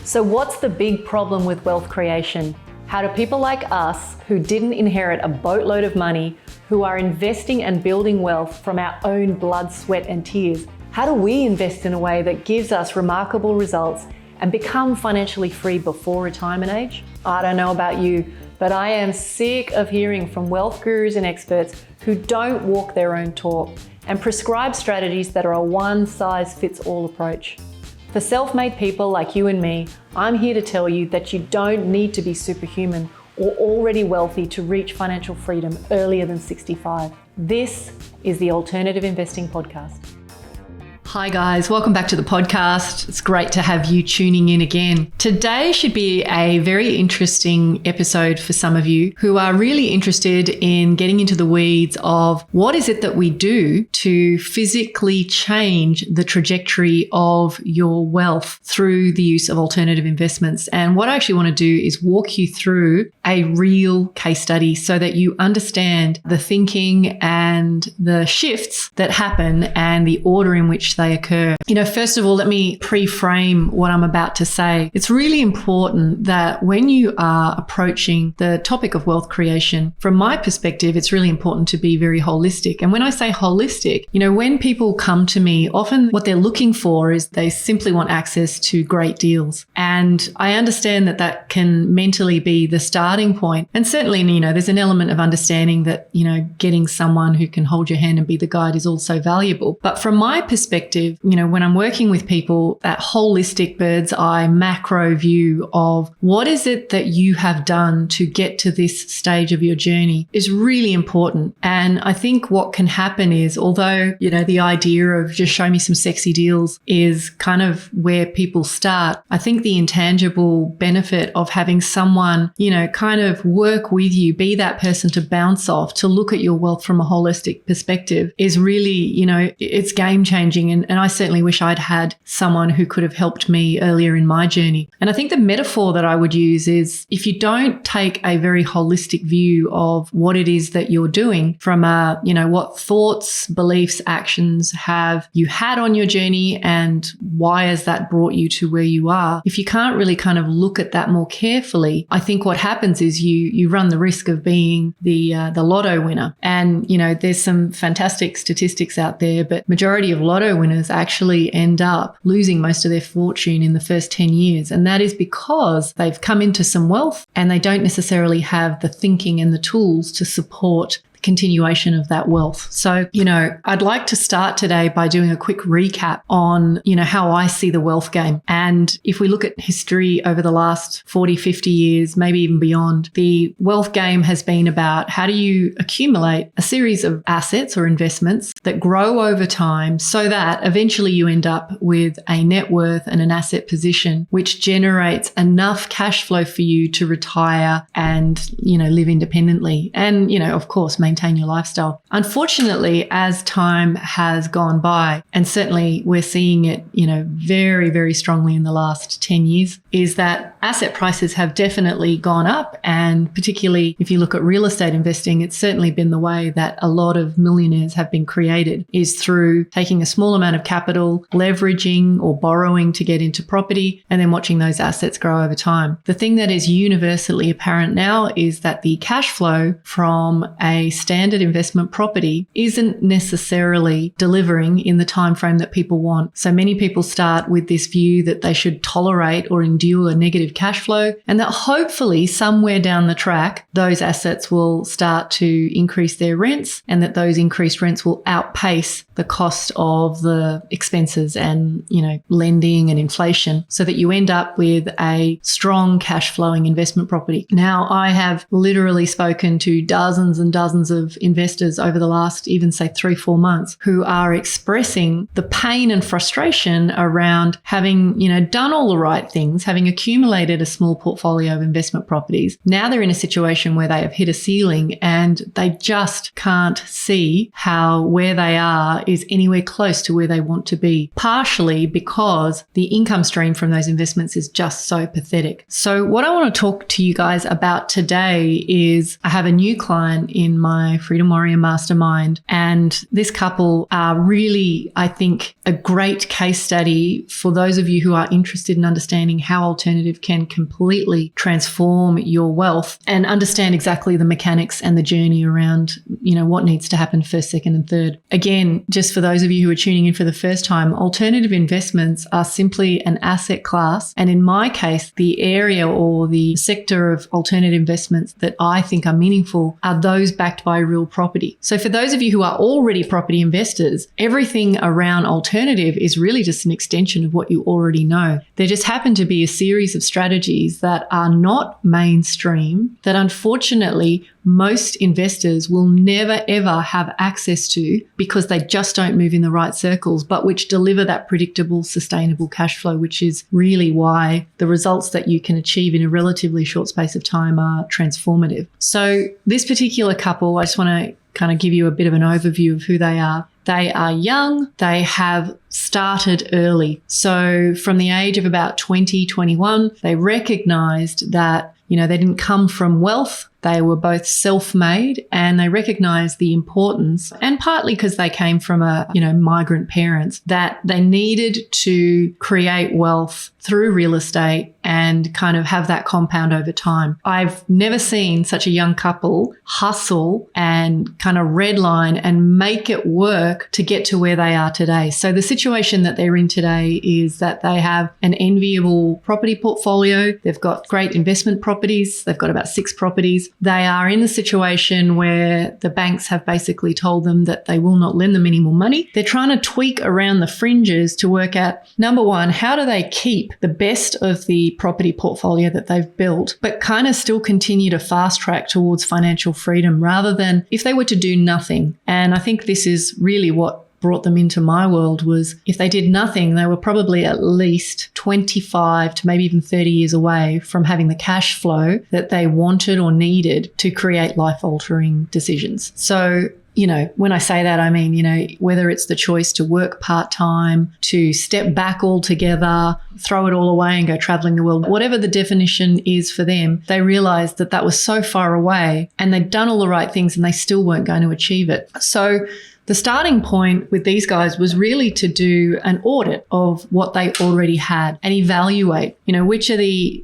So what's the big problem with wealth creation? How do people like us, who didn't inherit a boatload of money, who are investing and building wealth from our own blood, sweat and tears, how do we invest in a way that gives us remarkable results and become financially free before retirement age? I don't know about you, but I am sick of hearing from wealth gurus and experts who don't walk their own talk and prescribe strategies that are a one-size-fits-all approach. For self-made people like you and me, I'm here to tell you that you don't need to be superhuman or already wealthy to reach financial freedom earlier than 65. This is the Alternative Investing Podcast. Hi guys, welcome back to the podcast. It's great to have you tuning in again. Today should be a very interesting episode for some of you who are really interested in getting into the weeds of what is it that we do to physically change the trajectory of your wealth through the use of alternative investments. And what I actually want to do is walk you through a real case study so that you understand the thinking and the shifts that happen and the order in which they occur. First of all, let me pre-frame what I'm about to say. It's really important that when you are approaching the topic of wealth creation, from my perspective, it's really important to be very holistic. And when I say holistic, when people come to me, often what they're looking for is they simply want access to great deals. And I understand that that can mentally be the starting point. And certainly, there's an element of understanding that, getting someone who can hold your hand and be the guide is also valuable. But from my perspective, when I'm working with people, that holistic bird's eye macro view of what is it that you have done to get to this stage of your journey is really important. And I think what can happen is, although, the idea of just show me some sexy deals is kind of where people start, I think the intangible benefit of having someone, kind of work with you, be that person to bounce off, to look at your wealth from a holistic perspective is really, it's game changing. And I certainly wish I'd had someone who could have helped me earlier in my journey. And I think the metaphor that I would use is if you don't take a very holistic view of what it is that you're doing from what thoughts, beliefs, actions have you had on your journey and why has that brought you to where you are? If you can't really kind of look at that more carefully, I think what happens is you run the risk of being the lotto winner. And, there's some fantastic statistics out there, but majority of lotto winners actually end up losing most of their fortune in the first 10 years. And that is because they've come into some wealth and they don't necessarily have the thinking and the tools to support continuation of that wealth. So, I'd like to start today by doing a quick recap on, how I see the wealth game. And if we look at history over the last 40, 50 years, maybe even beyond, the wealth game has been about how do you accumulate a series of assets or investments that grow over time so that eventually you end up with a net worth and an asset position which generates enough cash flow for you to retire and, live independently and, of course, maintain your lifestyle. Unfortunately, as time has gone by, and certainly we're seeing it, very, very strongly in the last 10 years, is that asset prices have definitely gone up. And particularly if you look at real estate investing, it's certainly been the way that a lot of millionaires have been created, is through taking a small amount of capital, leveraging or borrowing to get into property, and then watching those assets grow over time. The thing that is universally apparent now is that the cash flow from a standard investment property isn't necessarily delivering in the time frame that people want. So many people start with this view that they should tolerate or endure negative cash flow, and that hopefully somewhere down the track, those assets will start to increase their rents, and that those increased rents will outpace the cost of the expenses and, lending and inflation, so that you end up with a strong cash flowing investment property. Now, I have literally spoken to dozens and dozens of investors over the last even say 3-4 months who are expressing the pain and frustration around having, done all the right things, having accumulated a small portfolio of investment properties. Now they're in a situation where they have hit a ceiling and they just can't see how where they are is anywhere close to where they want to be, partially because the income stream from those investments is just so pathetic. So what I want to talk to you guys about today is I have a new client in my my Freedom Warrior Mastermind. And this couple are really, I think, a great case study for those of you who are interested in understanding how alternative can completely transform your wealth and understand exactly the mechanics and the journey around, what needs to happen first, second, and third. Again, just for those of you who are tuning in for the first time, alternative investments are simply an asset class. And in my case, the area or the sector of alternative investments that I think are meaningful are those backed by real property. So for those of you who are already property investors, everything around alternative is really just an extension of what you already know. There just happen to be a series of strategies that are not mainstream that unfortunately most investors will never ever have access to because they just don't move in the right circles, but which deliver that predictable, sustainable cash flow, which is really why the results that you can achieve in a relatively short space of time are transformative. So this particular couple, I just want to kind of give you a bit of an overview of who they are. They are young. They have started early. So from the age of about 20, 21, they recognized that, they didn't come from wealth. They were both self-made and they recognized the importance, and partly because they came from migrant parents, that they needed to create wealth through real estate and kind of have that compound over time. I've never seen such a young couple hustle and kind of redline and make it work to get to where they are today. So the situation that they're in today is that they have an enviable property portfolio. They've got great investment properties. They've got about 6 properties. They are in a situation where the banks have basically told them that they will not lend them any more money. They're trying to tweak around the fringes to work out, number one, how do they keep the best of the property portfolio that they've built, but kind of still continue to fast track towards financial freedom rather than if they were to do nothing. And I think this is really what brought them into my world was if they did nothing, they were probably at least 25 to maybe even 30 years away from having the cash flow that they wanted or needed to create life-altering decisions. So, when I say that, I mean, whether it's the choice to work part-time, to step back altogether, throw it all away and go traveling the world, whatever the definition is for them, they realized that that was so far away and they'd done all the right things and they still weren't going to achieve it. So the starting point with these guys was really to do an audit of what they already had and evaluate, which are the,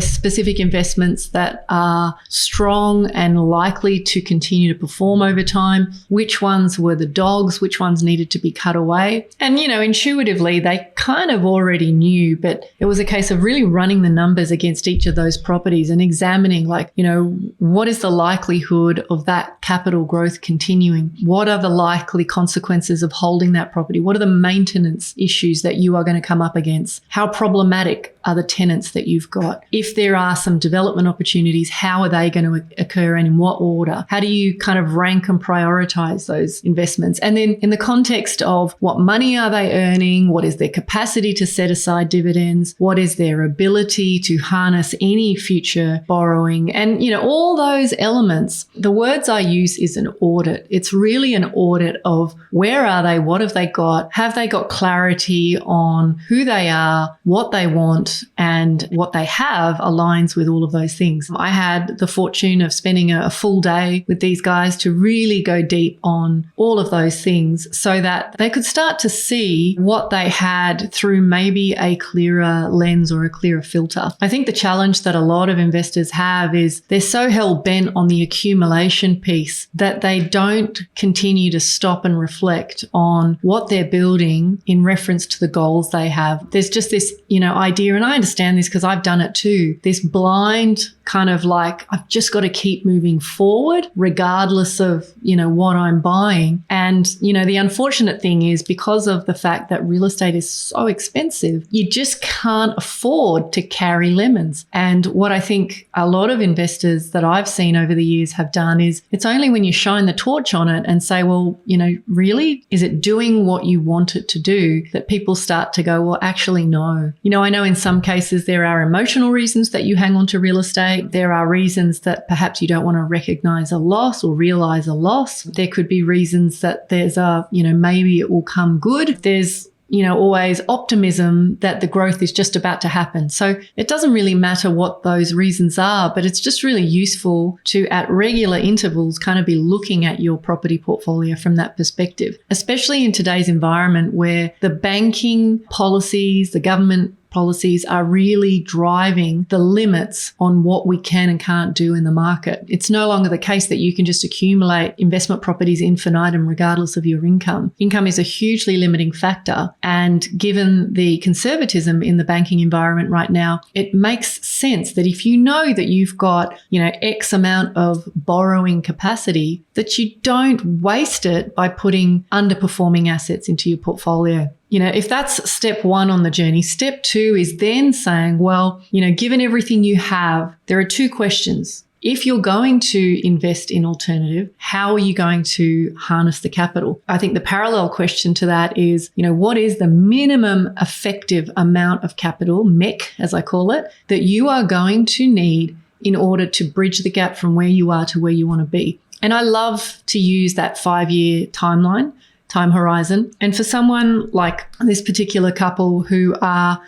specific investments that are strong and likely to continue to perform over time, which ones were the dogs, which ones needed to be cut away. And, intuitively, they kind of already knew, but it was a case of really running the numbers against each of those properties and examining, what is the likelihood of that capital growth continuing? What are the likely consequences of holding that property? What are the maintenance issues that you are going to come up against? How problematic are the tenants that you've got? If there are some development opportunities, how are they going to occur and in what order? How do you kind of rank and prioritize those investments? And then in the context of what money are they earning? What is their capacity to set aside dividends? What is their ability to harness any future borrowing? And, all those elements, the words I use is an audit. It's really an audit of where are they? What have they got? Have they got clarity on who they are, what they want, and what they have aligns with all of those things. I had the fortune of spending a full day with these guys to really go deep on all of those things so that they could start to see what they had through maybe a clearer lens or a clearer filter. I think the challenge that a lot of investors have is they're so hell-bent on the accumulation piece that they don't continue to stop and reflect on what they're building in reference to the goals they have. There's just this, idea, and I understand this because I've done it too, this blind kind of I've just got to keep moving forward regardless of, what I'm buying. And, the unfortunate thing is because of the fact that real estate is so expensive, you just can't afford to carry lemons. And what I think a lot of investors that I've seen over the years have done is it's only when you shine the torch on it and say, well, really, is it doing what you want it to do, that people start to go, well, actually, no. I know in some cases there are emotional reasons that you hang on to real estate. There are reasons that perhaps you don't want to recognize a loss or realize a loss. There could be reasons that there's maybe it will come good. There's always optimism that the growth is just about to happen. So it doesn't really matter what those reasons are, but it's just really useful to, at regular intervals, kind of be looking at your property portfolio from that perspective, especially in today's environment where the banking policies, the government policies are really driving the limits on what we can and can't do in the market. It's no longer the case that you can just accumulate investment properties infinitum regardless of your income. Income is a hugely limiting factor. And given the conservatism in the banking environment right now, it makes sense that if you know that you've got, X amount of borrowing capacity, that you don't waste it by putting underperforming assets into your portfolio. If that's step one on the journey, step two is then saying, well, given everything you have, there are two questions. If you're going to invest in alternative, how are you going to harness the capital? I think the parallel question to that is, what is the minimum effective amount of capital, MEC as I call it, that you are going to need in order to bridge the gap from where you are to where you want to be? And I love to use that 5-year time horizon. And for someone like this particular couple who are,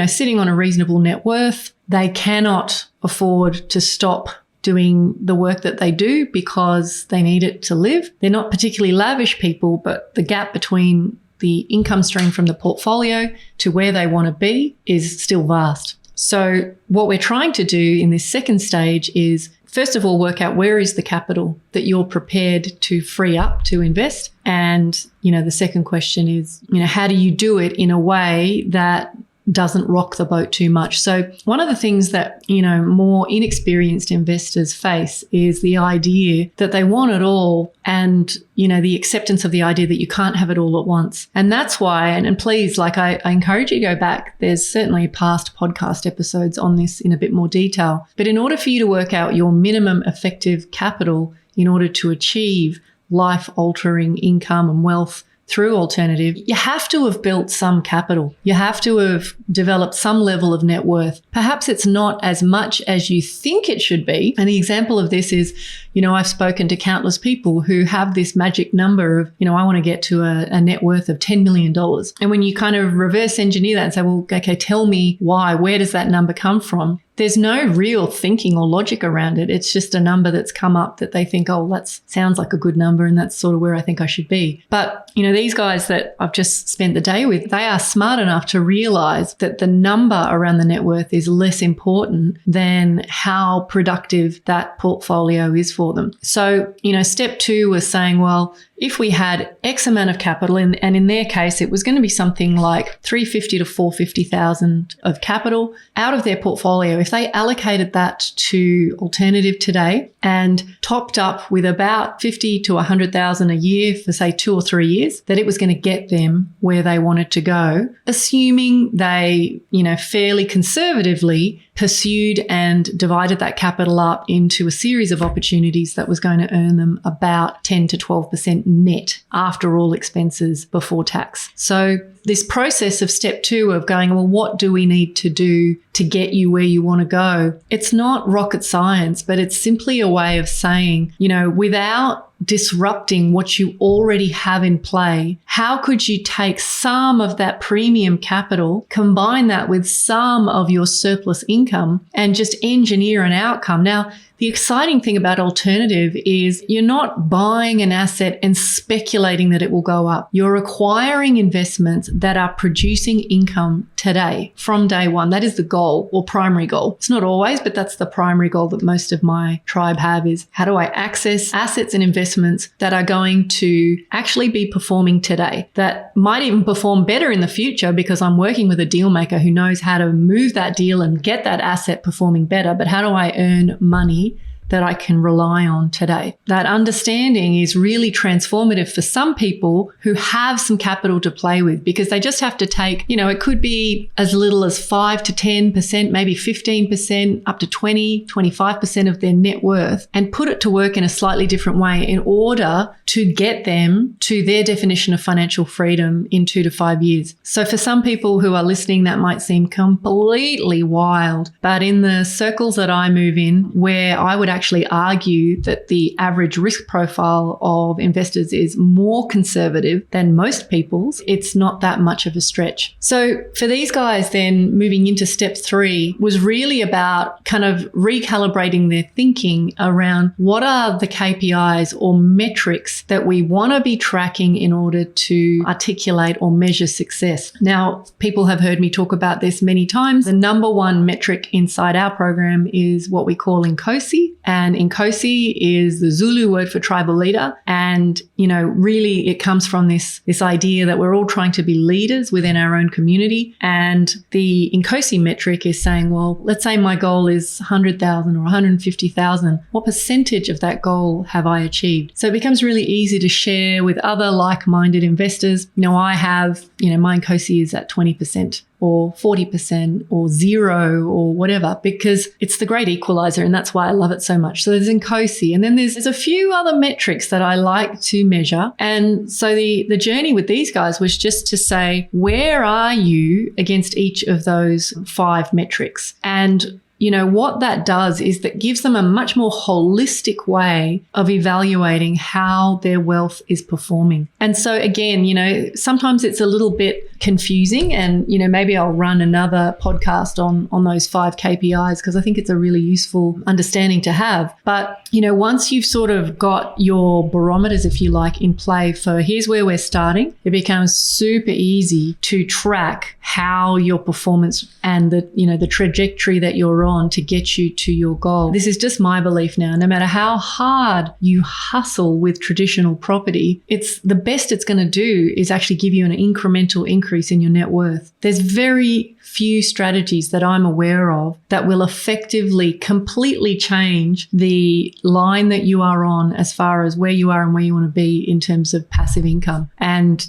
sitting on a reasonable net worth, they cannot afford to stop doing the work that they do because they need it to live. They're not particularly lavish people, but the gap between the income stream from the portfolio to where they want to be is still vast. So what we're trying to do in this second stage is, first of all, work out where is the capital that you're prepared to free up to invest. And, the second question is, how do you do it in a way that doesn't rock the boat too much? So one of the things that, more inexperienced investors face is the idea that they want it all and, the acceptance of the idea that you can't have it all at once. And that's why, and please, I encourage you to go back. There's certainly past podcast episodes on this in a bit more detail. But in order for you to work out your minimum effective capital in order to achieve life-altering income and wealth through alternative, you have to have built some capital. You have to have developed some level of net worth. Perhaps it's not as much as you think it should be. And the example of this is, I've spoken to countless people who have this magic number of, I want to get to a net worth of $10 million. And when you kind of reverse engineer that and say, well, okay, tell me why, where does that number come from? There's no real thinking or logic around it. It's just a number that's come up that they think, oh, that sounds like a good number and that's sort of where I think I should be. But, these guys that I've just spent the day with, they are smart enough to realize that the number around the net worth is less important than how productive that portfolio is for them. So, step two was saying, well, if we had X amount of capital, and in their case, it was going to be something like $350,000 to $450,000 of capital out of their portfolio. If they allocated that to alternative today and topped up with about $50,000 to $100,000 a year for say 2 or 3 years, that it was going to get them where they wanted to go, assuming they, fairly conservatively pursued and divided that capital up into a series of opportunities that was going to earn them about 10 to 12% net after all expenses before tax. So this process of step two of going, well, what do we need to do to get you where you want to go? It's not rocket science, but it's simply a way of saying, without disrupting what you already have in play, how could you take some of that premium capital, combine that with some of your surplus income and just engineer an outcome? Now, the exciting thing about alternative is you're not buying an asset and speculating that it will go up. You're acquiring investments that are producing income today from day one. That is the goal or primary goal. It's not always, but that's the primary goal that most of my tribe have is how do I access assets and investments that are going to actually be performing today, that might even perform better in the future because I'm working with a deal maker who knows how to move that deal and get that asset performing better. But how do I earn money that I can rely on today? That understanding is really transformative for some people who have some capital to play with because they just have to take, it could be as little as 5 to 10%, maybe 15%, up to 20, 25% of their net worth and put it to work in a slightly different way in order to get them to their definition of financial freedom in 2 to 5 years. So for some people who are listening, that might seem completely wild, but in the circles that I move in, where I would actually actually argue that the average risk profile of investors is more conservative than most people's, it's not that much of a stretch. So for these guys then, moving into step 3 was really about kind of recalibrating their thinking around what are the KPIs or metrics that we want to be tracking in order to articulate or measure success. Now, people have heard me talk about this many times. The number one metric inside our program is what we call Inkosi. And Inkosi is the Zulu word for tribal leader. And, really it comes from this idea that we're all trying to be leaders within our own community. And the Inkosi metric is saying, well, let's say my goal is 100,000 or 150,000. What percentage of that goal have I achieved? So it becomes really easy to share with other like-minded investors. I have, my Inkosi is at 20%. Or 40% or 0 or whatever, because it's the great equalizer, and that's why I love it so much. So there's Inkosi, and then there's a few other metrics that I like to measure. And so the journey with these guys was just to say, where are you against each of those 5 metrics? And what that does is that gives them a much more holistic way of evaluating how their wealth is performing. And so again, sometimes it's a little bit confusing, and, maybe I'll run another podcast on those 5 KPIs, because I think it's a really useful understanding to have. But, once you've sort of got your barometers, if you like, in play for here's where we're starting, it becomes super easy to track how your performance and the trajectory that you're on to get you to your goal. This is just my belief now. No matter how hard you hustle with traditional property, it's the best it's going to do is actually give you an incremental increase in your net worth. There's very few strategies that I'm aware of that will effectively completely change the line that you are on as far as where you are and where you want to be in terms of passive income. And,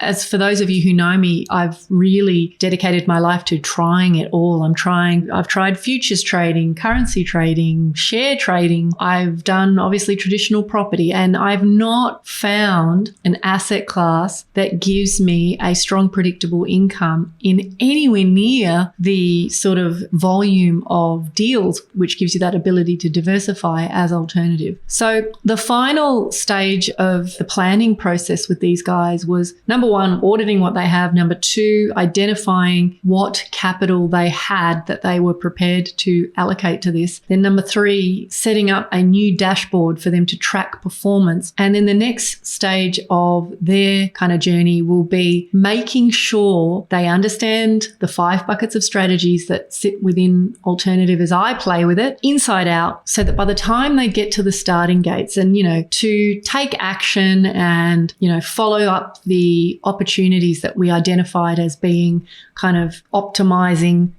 as for those of you who know me, I've really dedicated my life to trying it all. I've tried futures trading, currency trading, share trading. I've done obviously traditional property, and I've not found an asset class that gives me a strong, predictable income in anywhere near the sort of volume of deals, which gives you that ability to diversify as alternative. So the final stage of the planning process with these guys was, number 1, auditing what they have. Number 2, identifying what capital they had that they were prepared to allocate to this. Then number 3, setting up a new dashboard for them to track performance. And then the next stage of their kind of journey will be making sure they understand the 5 buckets of strategies that sit within alternative as I play with it inside out, so that by the time they get to the starting gates and, to take action and, follow up the opportunities that we identified as being kind of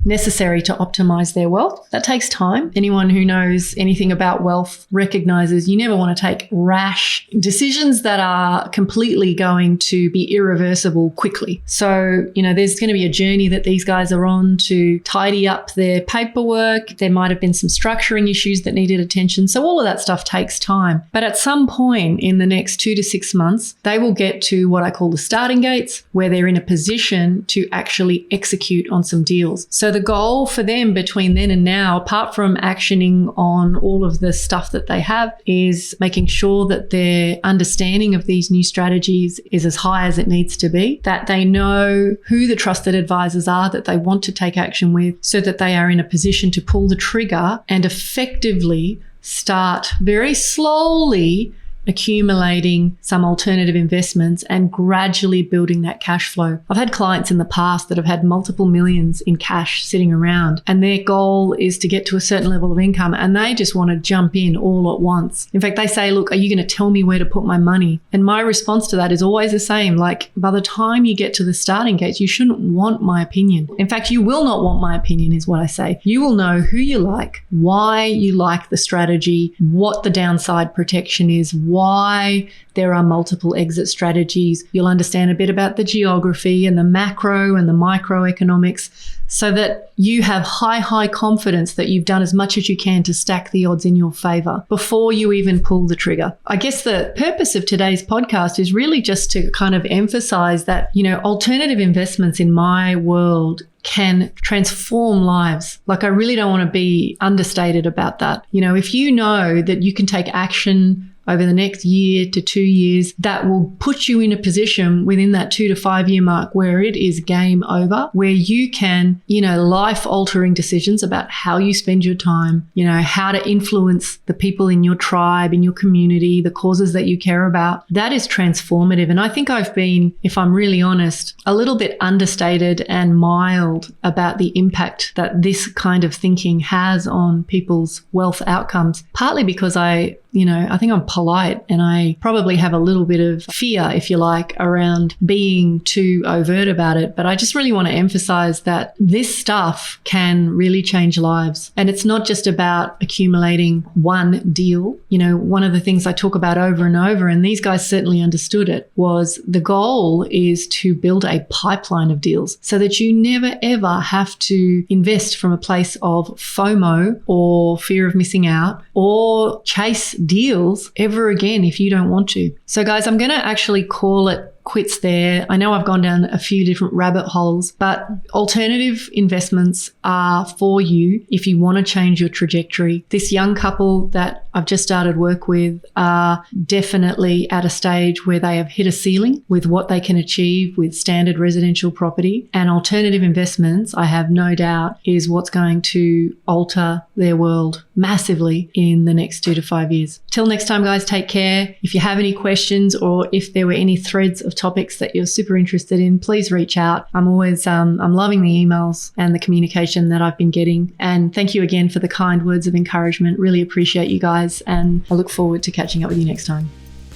necessary to optimize their wealth, that takes time. Anyone who knows anything about wealth recognizes you never want to take rash decisions that are completely going to be irreversible quickly. So, there's going to be a journey that these guys are on to tidy up their paperwork. There might have been some structuring issues that needed attention. So all of that stuff takes time. But at some point in the next 2 to 6 months, they will get to what I call the starting gates, where they're in a position to actually execute on some deals. So the goal for them between then and now, apart from actioning on all of the stuff that they have, is making sure that their understanding of these new strategies is as high as it needs to be, that they know who the trusted advisors are that they want to take action with, so that they are in a position to pull the trigger and effectively start very slowly accumulating some alternative investments and gradually building that cash flow. I've had clients in the past that have had multiple millions in cash sitting around, and their goal is to get to a certain level of income, and they just want to jump in all at once. In fact, they say, look, are you going to tell me where to put my money? And my response to that is always the same. Like, by the time you get to the starting gates, you shouldn't want my opinion. In fact, you will not want my opinion is what I say. You will know who you like, why you like the strategy, what the downside protection is, why there are multiple exit strategies. You'll understand a bit about the geography and the macro and the microeconomics, so that you have high confidence that you've done as much as you can to stack the odds in your favor before you even pull the trigger. I guess the purpose of today's podcast is really just to kind of emphasize that, alternative investments in my world can transform lives. Like, I really don't want to be understated about that. You know, if you know that you can take action over the next year to 2 years, that will put you in a position within that 2 to 5 year mark where it is game over, where you can, life altering decisions about how you spend your time, how to influence the people in your tribe, in your community, the causes that you care about. That is transformative. And I think I've been, if I'm really honest, a little bit understated and mild about the impact that this kind of thinking has on people's wealth outcomes, partly because I think I'm polite and I probably have a little bit of fear, if you like, around being too overt about it. But I just really want to emphasize that this stuff can really change lives. And it's not just about accumulating one deal. One of the things I talk about over and over, and these guys certainly understood it, was the goal is to build a pipeline of deals so that you never ever have to invest from a place of FOMO or fear of missing out or chase deals ever again if you don't want to. So guys, I'm going to actually call it quits there. I know I've gone down a few different rabbit holes, but alternative investments are for you if you want to change your trajectory. This young couple that I've just started work with are definitely at a stage where they have hit a ceiling with what they can achieve with standard residential property, and alternative investments, I have no doubt, is what's going to alter their world massively in the next 2 to 5 years. Till next time, guys, take care. If you have any questions or if there were any threads of topics that you're super interested in, please reach out. I'm always, I'm loving the emails and the communication that I've been getting. And thank you again for the kind words of encouragement. Really appreciate you guys. And I look forward to catching up with you next time.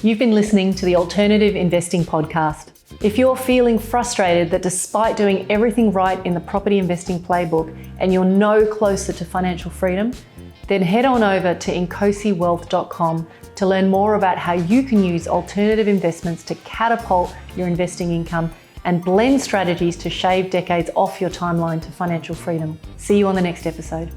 You've been listening to the Alternative Investing Podcast. If you're feeling frustrated that despite doing everything right in the property investing playbook and you're no closer to financial freedom, then head on over to inkosiwealth.com to learn more about how you can use alternative investments to catapult your investing income and blend strategies to shave decades off your timeline to financial freedom. See you on the next episode.